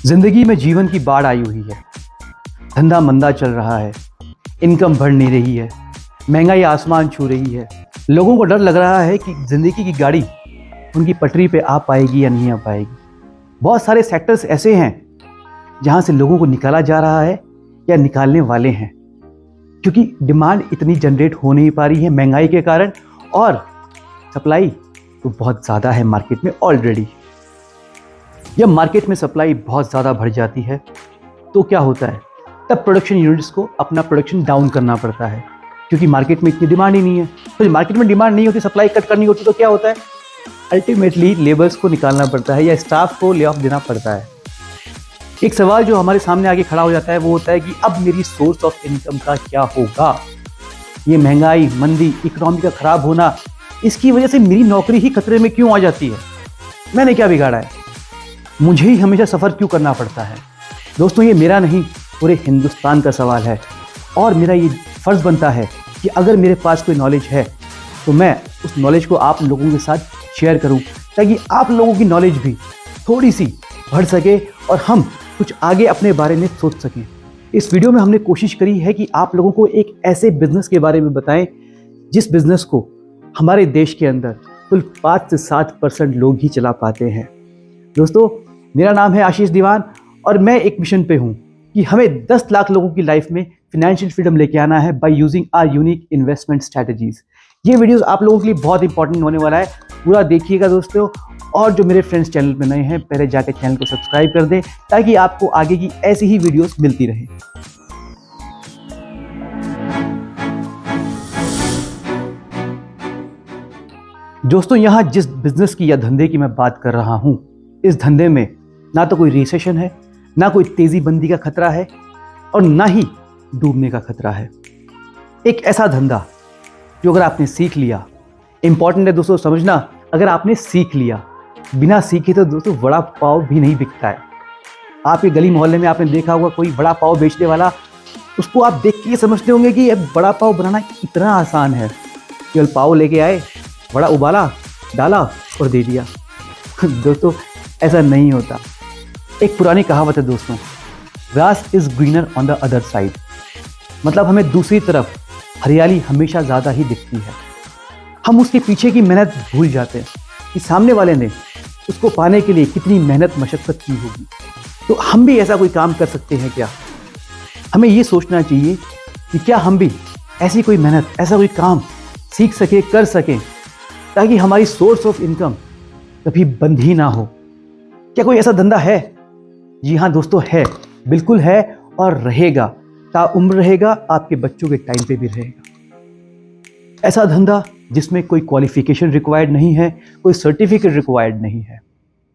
जिंदगी में जीवन की बाढ़ आई हुई है। धंधा मंदा चल रहा है, इनकम बढ़ नहीं रही है, महंगाई आसमान छू रही है। लोगों को डर लग रहा है कि जिंदगी की गाड़ी उनकी पटरी पे आ पाएगी या नहीं आ पाएगी। बहुत सारे सेक्टर्स ऐसे हैं जहां से लोगों को निकाला जा रहा है या निकालने वाले हैं, क्योंकि डिमांड इतनी जनरेट हो नहीं पा रही है महंगाई के कारण, और सप्लाई तो बहुत ज़्यादा है मार्केट में ऑलरेडी। जब मार्केट में सप्लाई बहुत ज़्यादा बढ़ जाती है तो क्या होता है, तब प्रोडक्शन यूनिट्स को अपना प्रोडक्शन डाउन करना पड़ता है, क्योंकि मार्केट में इतनी डिमांड ही नहीं है। तो जब मार्केट में डिमांड नहीं होती, सप्लाई कट करनी होती, तो क्या होता है, अल्टीमेटली लेबर्स को निकालना पड़ता है या स्टाफ को ले ऑफ देना पड़ता है। एक सवाल जो हमारे सामने आगे खड़ा हो जाता है वो होता है कि अब मेरी सोर्स ऑफ इनकम का क्या होगा। ये महंगाई, मंदी, इकोनॉमी का खराब होना, इसकी वजह से मेरी नौकरी ही खतरे में क्यों आ जाती है? मैंने क्या बिगाड़ा है? मुझे ही हमेशा सफ़र क्यों करना पड़ता है? दोस्तों, ये मेरा नहीं, पूरे हिंदुस्तान का सवाल है, और मेरा ये फ़र्ज़ बनता है कि अगर मेरे पास कोई नॉलेज है तो मैं उस नॉलेज को आप लोगों के साथ शेयर करूं, ताकि आप लोगों की नॉलेज भी थोड़ी सी बढ़ सके और हम कुछ आगे अपने बारे में सोच सकें। इस वीडियो में हमने कोशिश करी है कि आप लोगों को एक ऐसे बिजनेस के बारे में बताएं जिस बिजनेस को हमारे देश के अंदर कुल 5 से 7% लोग ही चला पाते हैं। दोस्तों, मेरा नाम है आशीष दीवान और मैं एक मिशन पे हूँ कि हमें 10 लाख लोगों की लाइफ में फिनेंशियल फ्रीडम लेके आना है by using our unique investment strategies. ये वीडियोस आप लोगों के लिए बहुत इंपॉर्टेंट होने वाला है, पूरा देखिएगा दोस्तों। और जो मेरे फ्रेंड्स चैनल पे नए हैं, पहले जाकर चैनल को सब्सक्राइब कर दें ताकि आपको आगे की ऐसी ही वीडियोस मिलती रहे। दोस्तों, यहाँ जिस बिजनेस की या धंधे की मैं बात कर रहा हूँ, इस धंधे में ना तो कोई रिसेशन है, ना कोई तेजी बंदी का खतरा है, और ना ही डूबने का खतरा है। एक ऐसा धंधा जो अगर आपने सीख लिया, इंपॉर्टेंट है दोस्तों समझना, अगर आपने सीख लिया, बिना सीखे तो दोस्तों वड़ा पाव भी नहीं बिकता है। आपके गली मोहल्ले में आपने देखा होगा कोई वड़ा पाव बेचने वाला, उसको आप देख के ये समझते होंगे कि अब वड़ा पाव बनाना इतना आसान है, केवल पाव लेके आए, वड़ा उबाला, डाला और दे दिया। दोस्तों, ऐसा नहीं होता। एक पुरानी कहावत है दोस्तों, grass is greener on the other side, मतलब हमें दूसरी तरफ हरियाली हमेशा ज़्यादा ही दिखती है। हम उसके पीछे की मेहनत भूल जाते हैं कि सामने वाले ने उसको पाने के लिए कितनी मेहनत मशक्क़त की होगी। तो हम भी ऐसा कोई काम कर सकते हैं क्या? हमें ये सोचना चाहिए कि क्या हम भी ऐसी कोई मेहनत, ऐसा कोई काम सीख सके, कर सकें, ताकि हमारी सोर्स ऑफ इनकम कभी बंद ही ना हो। क्या कोई ऐसा धंधा है? जी हाँ दोस्तों, है, बिल्कुल है, और रहेगा, ताउम्र रहेगा, आपके बच्चों के टाइम पे भी रहेगा। ऐसा धंधा जिसमें कोई क्वालिफिकेशन रिक्वायर्ड नहीं है, कोई सर्टिफिकेट रिक्वायर्ड नहीं है,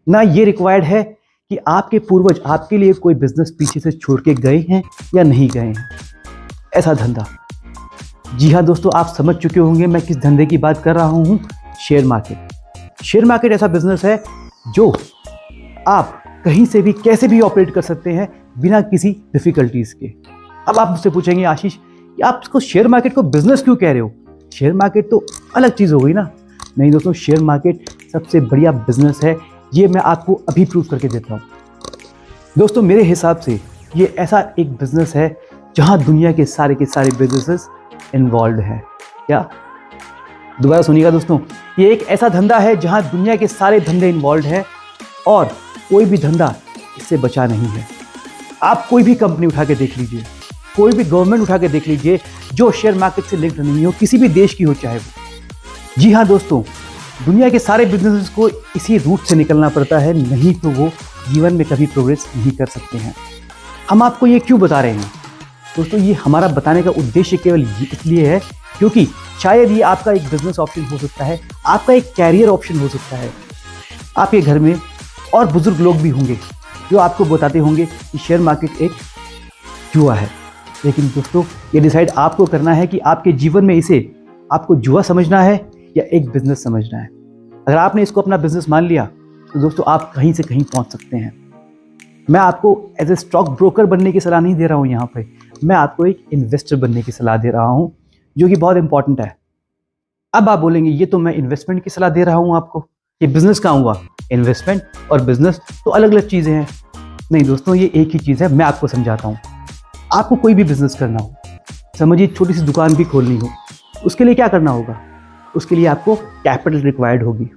ना ये रिक्वायर्ड है कि आपके पूर्वज आपके लिए कोई बिजनेस पीछे से छोड़ के गए हैं या नहीं गए हैं। ऐसा धंधा, जी हाँ दोस्तों, आप समझ चुके होंगे मैं किस धंधे की बात कर रहा हूँ। Share market. शेयर मार्केट ऐसा बिजनेस है जो आप कहीं से भी कैसे भी ऑपरेट कर सकते हैं बिना किसी डिफिकल्टीज के। अब आप मुझसे पूछेंगे, आशीष कि आप इसको शेयर मार्केट को बिजनेस क्यों कह रहे हो? शेयर मार्केट तो अलग चीज़ हो गई ना। नहीं दोस्तों, शेयर मार्केट सबसे बढ़िया बिजनेस है, ये मैं आपको अभी प्रूव करके देता हूँ। दोस्तों, मेरे हिसाब से ये ऐसा एक बिजनेस है जहाँ दुनिया के सारे बिजनेसेस इन्वॉल्व हैं। क्या? दोबारा सुनिएगा दोस्तों, ये एक ऐसा धंधा है जहाँ दुनिया के सारे धंधे इन्वॉल्व हैं और कोई भी धंधा इससे बचा नहीं है। आप कोई भी कंपनी उठा के देख लीजिए, कोई भी गवर्नमेंट उठा के देख लीजिए जो शेयर मार्केट से लिंक्ड नहीं हो, किसी भी देश की हो चाहे वो। जी हाँ दोस्तों, दुनिया के सारे बिजनेसेस को इसी रूट से निकलना पड़ता है, नहीं तो वो जीवन में कभी प्रोग्रेस नहीं कर सकते हैं। हम आपको ये क्यों बता रहे हैं दोस्तों? ये हमारा बताने का उद्देश्य केवल इसलिए है क्योंकि शायद ये आपका एक बिजनेस ऑप्शन हो सकता है, आपका एक कैरियर ऑप्शन हो सकता है। आपके घर में और बुजुर्ग लोग भी होंगे जो आपको बताते होंगे कि शेयर मार्केट एक जुआ है, लेकिन दोस्तों ये डिसाइड आपको करना है कि आपके जीवन में इसे आपको जुआ समझना है या एक बिजनेस समझना है। अगर आपने इसको अपना बिजनेस मान लिया तो दोस्तों आप कहीं से कहीं पहुंच सकते हैं। मैं आपको एज ए स्टॉक ब्रोकर बनने की सलाह नहीं दे रहा हूं, यहाँ पे मैं आपको एक इन्वेस्टर बनने की सलाह दे रहा हूं, जो कि बहुत इंपॉर्टेंट है। अब आप बोलेंगे ये तो मैं इन्वेस्टमेंट की सलाह दे रहा हूं आपको, ये बिजनेस कहाँ हुआ? इन्वेस्टमेंट और बिजनेस तो अलग अलग चीज़ें हैं। नहीं दोस्तों, ये एक ही चीज़ है, मैं आपको समझाता हूँ। आपको कोई भी बिजनेस करना हो, समझिए छोटी सी दुकान भी खोलनी हो, उसके लिए क्या करना होगा? उसके लिए आपको कैपिटल रिक्वायर्ड होगी।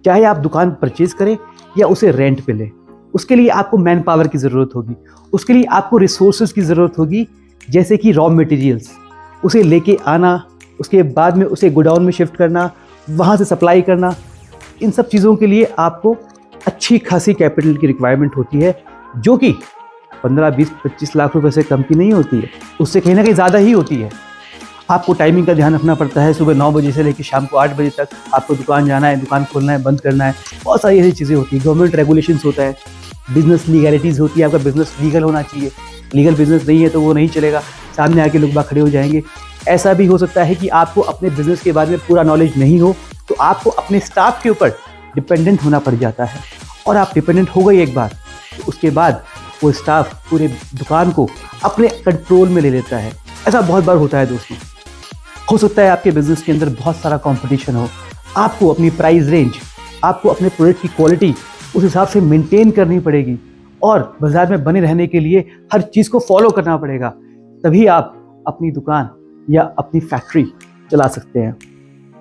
चाहे आप दुकान परचेज करें या उसे रेंट पे लें, उसके लिए आपको मैन पावर की ज़रूरत होगी, उसके लिए आपको रिसोर्सेज की ज़रूरत होगी, जैसे कि रॉ मटेरियल्स, उसे लेके आना, उसके बाद में उसे गोडाउन में शिफ्ट करना, वहाँ से सप्लाई करना। इन सब चीज़ों के लिए आपको अच्छी खासी कैपिटल की रिक्वायरमेंट होती है, जो कि 15, 20, 25 लाख रुपए से कम की नहीं होती है, उससे कहीं ना कहीं ज़्यादा ही होती है। आपको टाइमिंग का ध्यान रखना पड़ता है, सुबह 9 बजे से लेकर शाम को 8 बजे तक आपको दुकान जाना है, दुकान खोलना है, बंद करना है, बहुत सारी ऐसी चीज़ें होती है। गवर्नमेंट रेगुलेशंस होता है, बिजनेस लीगैलिटीज़ होती है, आपका बिजनेस लीगल होना चाहिए। लीगल बिजनेस नहीं है तो वो नहीं चलेगा, सामने आके लोग बाग खड़े हो जाएंगे। ऐसा भी हो सकता है कि आपको अपने बिजनेस के बारे में पूरा नॉलेज नहीं हो, तो आपको अपने स्टाफ के ऊपर डिपेंडेंट होना पड़ जाता है, और आप डिपेंडेंट हो गए एक बार, तो उसके बाद वो स्टाफ पूरे दुकान को अपने कंट्रोल में ले लेता है। ऐसा बहुत बार होता है दोस्तों। हो सकता है आपके बिजनेस के अंदर बहुत सारा कंपटीशन हो, आपको अपनी प्राइस रेंज, आपको अपने प्रोडक्ट की क्वालिटी उस हिसाब से मेंटेन करनी पड़ेगी, और बाजार में बने रहने के लिए हर चीज़ को फॉलो करना पड़ेगा, तभी आप अपनी दुकान या अपनी फैक्ट्री चला सकते हैं।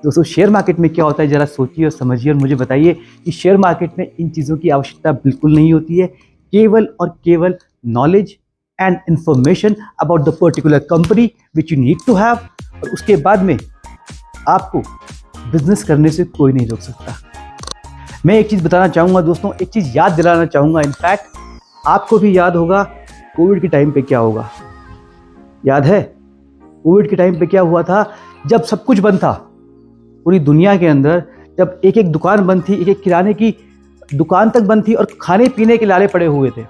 दोस्तों, शेयर मार्केट में क्या होता है, ज़रा सोचिए और समझिए और मुझे बताइए कि शेयर मार्केट में इन चीज़ों की आवश्यकता बिल्कुल नहीं होती है। केवल और केवल knowledge and information about the particular company which you need to have, और उसके बाद में आपको बिजनेस करने से कोई नहीं रोक सकता। मैं एक चीज़ बताना चाहूँगा दोस्तों, एक चीज़ याद दिलाना चाहूँगा। इनफैक्ट आपको भी याद होगा कोविड के टाइम पे क्या होगा। याद है कोविड के टाइम पे क्या हुआ था? जब सब कुछ बंद था पूरी दुनिया के अंदर, जब एक एक दुकान बंद थी, एक एक किराने की दुकान तक बंद थी और खाने पीने के लाले पड़े हुए थे,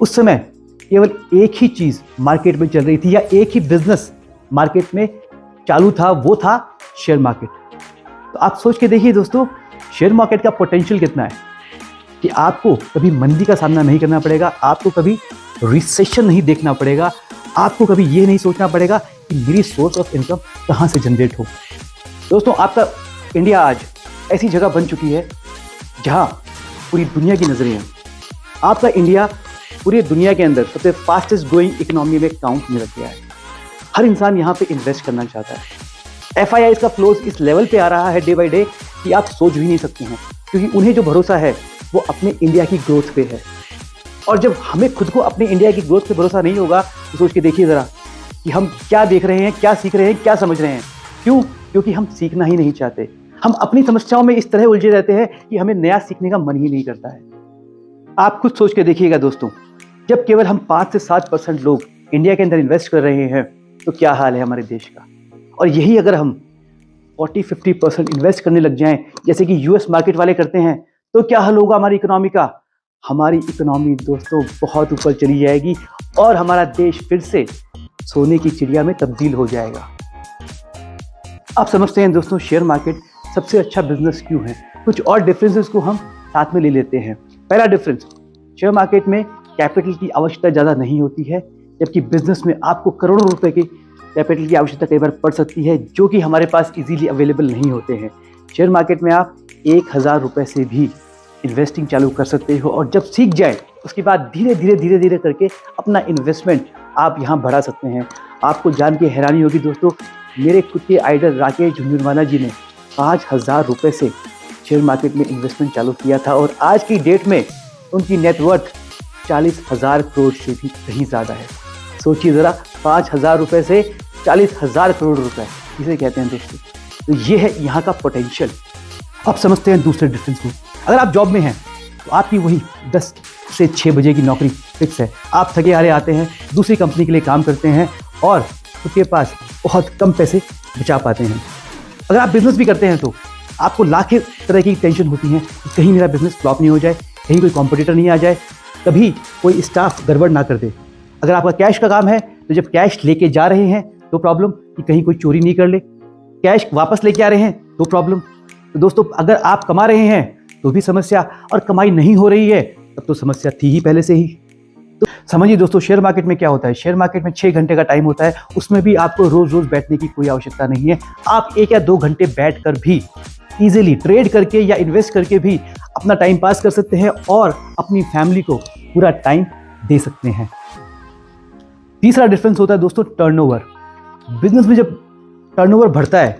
उस समय केवल एक ही चीज़ मार्केट में चल रही थी, या एक ही बिजनेस मार्केट में चालू था, वो था शेयर मार्केट। तो आप सोच के देखिए दोस्तों, शेयर मार्केट का पोटेंशियल कितना है कि आपको कभी मंदी का सामना नहीं करना पड़ेगा, आपको कभी रिसेशन नहीं देखना पड़ेगा, आपको कभी ये नहीं सोचना पड़ेगा कि मेरी सोर्स ऑफ इनकम कहाँ से जनरेट हो। दोस्तों, आपका इंडिया आज ऐसी जगह बन चुकी है जहाँ पूरी दुनिया की नजरें हैं। आपका इंडिया पूरी दुनिया के अंदर सबसे फास्टेस्ट ग्रोइंग इकोनॉमी में काउंट में रख गया है। हर इंसान यहाँ पे इन्वेस्ट करना चाहता है। FII का फ्लोज इस लेवल पे आ रहा है डे बाई डे कि आप सोच भी नहीं सकते हैं, क्योंकि उन्हें जो भरोसा है वो अपने इंडिया की ग्रोथ पे है। और जब हमें खुद को अपने इंडिया की ग्रोथ पे भरोसा नहीं होगा, तो सोच के देखिए ज़रा कि हम क्या देख रहे हैं, क्या सीख रहे हैं, क्या समझ रहे हैं। क्यों? क्योंकि हम सीखना ही नहीं चाहते। हम अपनी समस्याओं में इस तरह उलझे रहते हैं कि हमें नया सीखने का मन ही नहीं करता है। आप खुद सोच के देखिएगा दोस्तों, जब केवल हम 5 से 7% लोग इंडिया के अंदर इन्वेस्ट कर रहे हैं, तो क्या हाल है हमारे देश का। और यही अगर हम 40-50% इन्वेस्ट करने लग जाएं, जैसे कि US मार्केट वाले करते हैं, तो क्या हाल होगा हमारी इकोनॉमी का। हमारी इकोनॉमी दोस्तों बहुत ऊपर चली जाएगी और हमारा देश फिर से सोने की चिड़िया में तब्दील हो जाएगा। आप समझते हैं दोस्तों, शेयर मार्केट सबसे अच्छा बिजनेस क्यों है। कुछ और डिफरेंसेस को हम साथ में ले लेते हैं। पहला डिफरेंस, शेयर मार्केट में कैपिटल की आवश्यकता ज़्यादा नहीं होती है, जबकि बिजनेस में आपको करोड़ों रुपए की कैपिटल की आवश्यकता कई बार पड़ सकती है, जो कि हमारे पास इजीली अवेलेबल नहीं होते हैं। शेयर मार्केट में आप 1000 रुपये से भी इन्वेस्टिंग चालू कर सकते हो, और जब सीख जाए उसके बाद धीरे धीरे करके अपना इन्वेस्टमेंट आप यहाँ बढ़ा सकते हैं। आपको जान के हैरानी होगी दोस्तों, मेरे खुद के आइडल राकेश झुंझुनवाला जी ने 5000 रुपये से शेयर मार्केट में इन्वेस्टमेंट चालू किया था, और आज की डेट में उनकी नेटवर्थ 40,000 करोड़ से भी कहीं ज़्यादा है। सोचिए ज़रा, 5000 रुपये से 40,000 करोड़ रुपए, इसे कहते हैं दोस्तों। तो ये है यहाँ का पोटेंशियल। अब समझते हैं दूसरे डिफरेंस को। अगर आप जॉब में हैं तो आपकी वही 10 से 6 बजे की नौकरी फिक्स है। आप थके हारे आते हैं, दूसरी कंपनी के लिए काम करते हैं, और खुद के पास बहुत कम पैसे बचा पाते हैं। अगर आप बिजनेस भी करते हैं तो आपको लाख तरह की टेंशन होती है कि कहीं मेरा बिजनेस फ्लॉप नहीं हो जाए, कहीं कोई कॉम्पिटिटर नहीं आ जाए, कभी कोई स्टाफ गड़बड़ ना कर दे। अगर आपका कैश का काम है तो जब कैश लेके जा रहे हैं तो प्रॉब्लम कि कहीं कोई चोरी नहीं कर ले, कैश वापस लेके आ रहे हैं तो प्रॉब्लम। तो दोस्तों, अगर आप कमा रहे हैं तो भी समस्या, और कमाई नहीं हो रही है तब तो समस्या थी ही पहले से ही। तो समझिए दोस्तों, शेयर मार्केट में क्या होता है। शेयर मार्केट में 6 घंटे का टाइम होता है, उसमें भी आपको रोज रोज बैठने की कोई आवश्यकता नहीं है। आप 1 या 2 घंटे बैठकर भी इजीली ट्रेड करके या इन्वेस्ट करके भी अपना टाइम पास कर सकते हैं, और अपनी फैमिली को पूरा टाइम दे सकते हैं। तीसरा डिफरेंस होता है दोस्तों टर्नओवर। बिजनेस में जब टर्नओवर बढ़ता है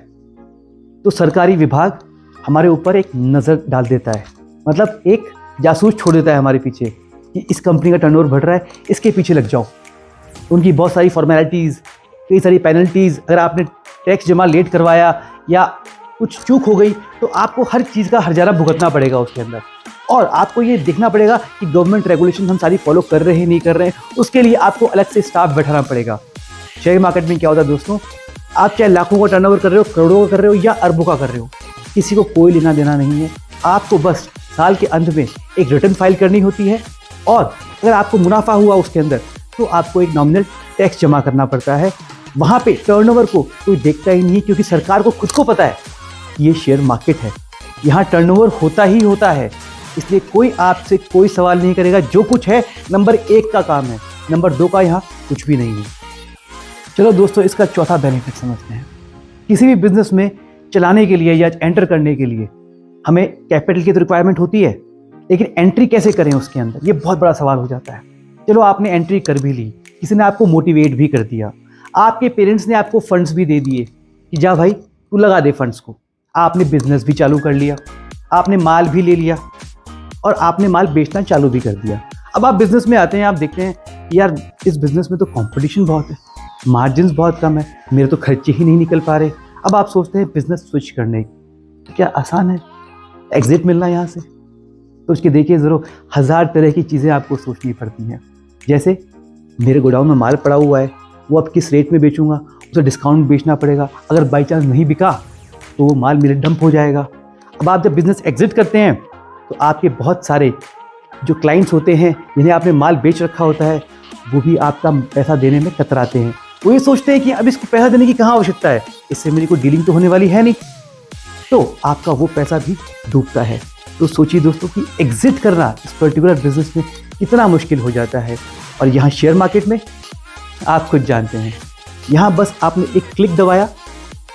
तो सरकारी विभाग हमारे ऊपर एक नज़र डाल देता है, मतलब एक जासूस छोड़ देता है हमारे पीछे कि इस कंपनी का टर्नओवर बढ़ रहा है, इसके पीछे लग जाओ। उनकी बहुत सारी फॉर्मेलिटीज़, कई सारी पेनल्टीज़, अगर आपने टैक्स जमा लेट करवाया या कुछ चूक हो गई तो आपको हर चीज़ का हर्जाना भुगतना पड़ेगा उसके अंदर, और आपको ये देखना पड़ेगा कि गवर्नमेंट रेगुलेशन हम सारी फॉलो कर रहे हैं नहीं कर रहे हैं। उसके लिए आपको अलग से स्टाफ बैठाना पड़ेगा। शेयर मार्केट में क्या होता है दोस्तों, आप चाहे लाखों का टर्नओवर कर रहे हो, करोड़ों का कर रहे हो या अरबों का कर रहे हो, किसी को कोई लेना देना नहीं है। आपको बस साल के अंत में एक रिटर्न फाइल करनी होती है, और अगर आपको मुनाफा हुआ उसके अंदर तो आपको एक नॉमिनल टैक्स जमा करना पड़ता है। वहाँ पे टर्नओवर को कोई देखता ही नहीं, क्योंकि सरकार को खुद को पता है कि ये शेयर मार्केट है, यहाँ टर्नओवर होता ही होता है, इसलिए कोई आपसे कोई सवाल नहीं करेगा। जो कुछ है नंबर 1 का काम है, नंबर 2 का यहाँ कुछ भी नहीं है। चलो दोस्तों, इसका चौथा बेनिफिट समझते हैं। किसी भी बिजनेस में चलाने के लिए या एंटर करने के लिए हमें कैपिटल की तो रिक्वायरमेंट होती है, लेकिन एंट्री कैसे करें उसके अंदर, ये बहुत बड़ा सवाल हो जाता है। चलो आपने एंट्री कर भी ली, किसी ने आपको मोटिवेट भी कर दिया, आपके पेरेंट्स ने आपको फंड्स भी दे दिए कि जा भाई तू लगा दे फंड्स को, आपने बिजनेस भी चालू कर लिया, आपने माल भी ले लिया और आपने माल बेचना चालू भी कर दिया। अब आप बिजनेस में आते हैं, आप देखते हैं कि यार इस बिजनेस में तो कंपटीशन बहुत है, मार्जिन्स बहुत कम है, मेरे तो खर्चे ही नहीं निकल पा रहे। अब आप सोचते हैं बिजनेस स्विच करने, क्या आसान है एग्जिट मिलना यहाँ से? तो उसके देखिए ज़रूर 1000 तरह की चीज़ें आपको सोचनी पड़ती हैं। जैसे मेरे गोडाउन में माल पड़ा हुआ है, वो अब किस रेट में बेचूंगा, उसे डिस्काउंट बेचना पड़ेगा, अगर बाई चांस नहीं बिका तो वो माल मेरे डंप हो जाएगा। अब आप जब बिज़नेस एग्जिट करते हैं तो आपके बहुत सारे जो क्लाइंट्स होते हैं जिन्हें आपने माल बेच रखा होता है, वो भी आपका पैसा देने में कतराते हैं। वो ये सोचते हैं कि अब इसको पैसा देने की कहाँ आवश्यकता है, इससे मेरी कोई डीलिंग तो होने वाली है नहीं, तो आपका वो पैसा भी डूबता है। तो सोचिए दोस्तों कि एग्जिट करना इस पर्टिकुलर बिजनेस में कितना मुश्किल हो जाता है। और यहाँ शेयर मार्केट में आप खुद जानते हैं, यहाँ बस आपने एक क्लिक दबाया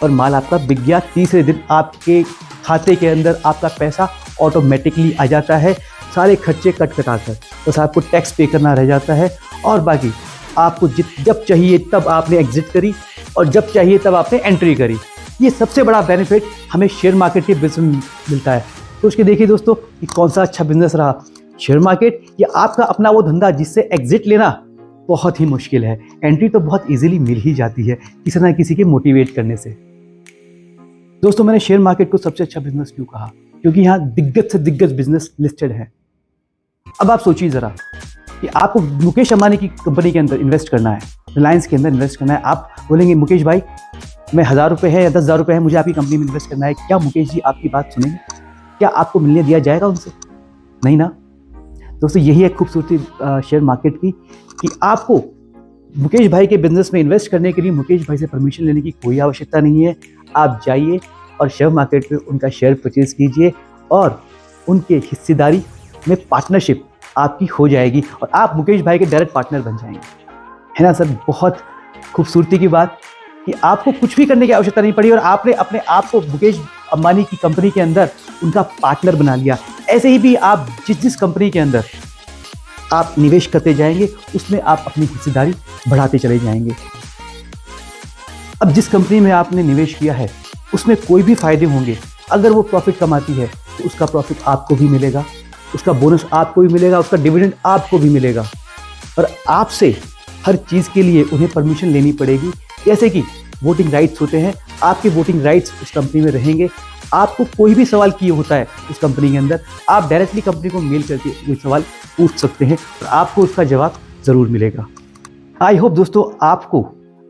और माल आपका बिक गया। तीसरे दिन आपके खाते के अंदर आपका पैसा ऑटोमेटिकली आ जाता है, सारे खर्चे कट कटाकर, बस आपको टैक्स पे करना रह जाता है। और बाकी आपको जब चाहिए तब आपने एग्जिट करी और जब चाहिए तब आपने एंट्री करी। ये सबसे बड़ा बेनिफिट हमें शेयर मार्केट के बिजनेस में मिलता है। तो उसके देखिए दोस्तों कि कौन सा अच्छा बिजनेस रहा, शेयर मार्केट या आपका अपना वो धंधा जिससे एग्जिट लेना बहुत ही मुश्किल है, एंट्री तो बहुत इजीली मिल ही जाती है किसी ना किसी के मोटिवेट करने से। दोस्तों मैंने शेयर मार्केट को सबसे अच्छा बिजनेस क्यों कहा, क्योंकि यहाँ दिग्गज से दिग्गज बिजनेस लिस्टेड है। अब आप सोचिए ज़रा कि आपको मुकेश अंबानी की कंपनी के अंदर इन्वेस्ट करना है, रिलायंस के अंदर इन्वेस्ट करना है। आप बोलेंगे मुकेश भाई मैं 1000 रुपये है या 10,000 रुपये है, मुझे आपकी कंपनी में इन्वेस्ट करना है, क्या मुकेश जी आपकी बात सुनेंगे? क्या आपको मिलने दिया जाएगा उनसे? नहीं ना। दोस्तों यही है खूबसूरती शेयर मार्केट की कि आपको मुकेश भाई के बिजनेस में इन्वेस्ट करने के लिए मुकेश भाई से परमिशन लेने की कोई आवश्यकता नहीं है। आप जाइए और शेयर मार्केट में उनका शेयर परचेज कीजिए और उनके हिस्सेदारी में पार्टनरशिप आपकी हो जाएगी और आप मुकेश भाई के डायरेक्ट पार्टनर बन जाएंगे। है ना सर, बहुत खूबसूरती की बात कि आपको कुछ भी करने की आवश्यकता नहीं पड़ी और आपने अपने आप को मुकेश अंबानी की कंपनी के अंदर उनका पार्टनर बना लिया। ऐसे ही भी आप जिस कंपनी के अंदर आप निवेश करते जाएंगे उसमें आप अपनी हिस्सेदारी बढ़ाते चले जाएंगे। अब जिस कंपनी में आपने निवेश किया है उसमें कोई भी फायदे होंगे, अगर वो प्रॉफिट कमाती है तो उसका प्रॉफिट आपको भी मिलेगा, उसका बोनस आपको भी मिलेगा, उसका डिविडेंड आपको भी मिलेगा। और आपसे हर चीज़ के लिए उन्हें परमिशन लेनी पड़ेगी, जैसे कि वोटिंग राइट्स होते हैं, आपके वोटिंग राइट्स उस कंपनी में रहेंगे। आपको कोई भी सवाल किए होता है उस कंपनी के अंदर, आप डायरेक्टली कंपनी को मेल करके वो सवाल पूछ सकते हैं और आपको उसका जवाब ज़रूर मिलेगा। आई होप दोस्तों आपको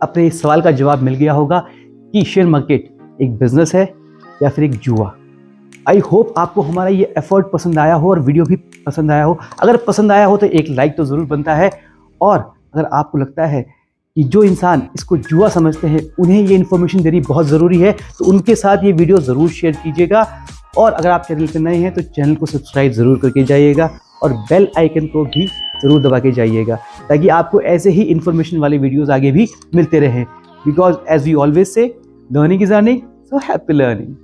अपने इस सवाल का जवाब मिल गया होगा कि शेयर मार्केट एक बिजनेस है या फिर एक जुआ। आई होप आपको हमारा ये एफर्ट पसंद आया हो और वीडियो भी पसंद आया हो। अगर पसंद आया हो तो एक लाइक तो ज़रूर बनता है, और अगर आपको लगता है कि जो इंसान इसको जुआ समझते हैं उन्हें ये इन्फॉर्मेशन देनी बहुत ज़रूरी है तो उनके साथ ये वीडियो ज़रूर शेयर कीजिएगा। और अगर आप चैनल पर नए हैं तो चैनल को सब्सक्राइब ज़रूर करके जाइएगा और बेल आइकन को भी ज़रूर दबा के जाइएगा ताकि आपको ऐसे ही इन्फॉर्मेशन वाले वीडियोज़ आगे भी मिलते रहें। Because as we always say, learning is earning, so happy learning.